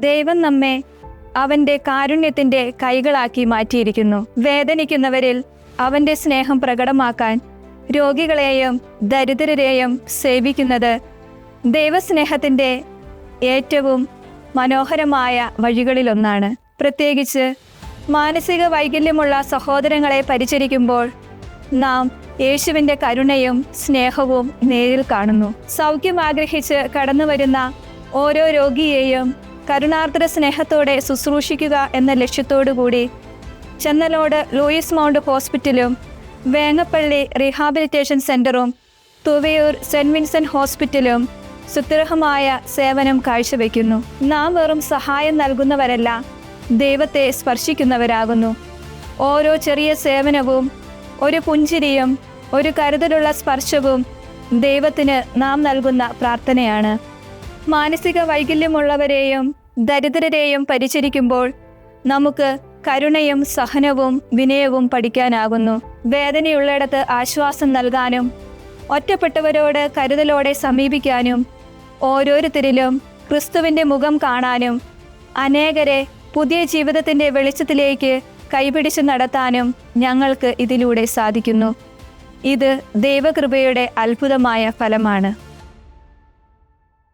ദൈവം നമ്മെ അവൻ്റെ കാരുണ്യത്തിൻ്റെ കൈകളാക്കി മാറ്റിയിരിക്കുന്നു. വേദനിക്കുന്നവരിൽ അവൻ്റെ സ്നേഹം പ്രകടമാക്കാൻ രോഗികളെയും ദരിദ്രരെയും സേവിക്കുന്നത് ദൈവസ്നേഹത്തിൻ്റെ ഏറ്റവും മനോഹരമായ വഴികളിലൊന്നാണ്. പ്രത്യേകിച്ച് മാനസിക വൈകല്യമുള്ള സഹോദരങ്ങളെ പരിചരിക്കുമ്പോൾ നാം യേശുവിൻ്റെ കരുണയും സ്നേഹവും നേരിൽ കാണുന്നു. സൗഖ്യം ആഗ്രഹിച്ച് കടന്നു വരുന്ന ഓരോ രോഗിയെയും കരുണാർദ്ര സ്നേഹത്തോടെ ശുശ്രൂഷിക്കുക എന്ന ലക്ഷ്യത്തോടുകൂടി ചെന്നലോട് ലൂയിസ് മൗണ്ട് ഹോസ്പിറ്റലും Vengappally rehabilitation സെൻ്ററും Thuvayoor cent Vincent ഹോസ്പിറ്റലും സുത്യർഹമായ സേവനം കാഴ്ചവെക്കുന്നു. നാം വെറും സഹായം നൽകുന്നവരല്ല, ദൈവത്തെ സ്പർശിക്കുന്നവരാകുന്നു. ഓരോ ചെറിയ സേവനവും, ഒരു പുഞ്ചിരിയും, ഒരു കരുതലുള്ള സ്പർശവും ദൈവത്തിന് നാം നൽകുന്ന പ്രാർത്ഥനയാണ്. മാനസിക വൈകല്യമുള്ളവരെയും ദരിദ്രരെയും പരിചരിക്കുമ്പോൾ നമുക്ക് കരുണയും സഹനവും വിനയവും പഠിക്കാനാകുന്നു. വേദനയുള്ളിടത്ത് ആശ്വാസം നൽകാനും ഒറ്റപ്പെട്ടവരോട് കരുതലോടെ സമീപിക്കാനും ഓരോരുത്തരിലും ക്രിസ്തുവിൻ്റെ മുഖം കാണാനും അനേകരെ പുതിയ ജീവിതത്തിൻ്റെ വെളിച്ചത്തിലേക്ക് കൈപിടിച്ച് നടത്താനും ഞങ്ങൾക്ക് ഇതിലൂടെ സാധിക്കുന്നു. ഇത് ദൈവകൃപയുടെ അത്ഭുതമായ ഫലമാണ്.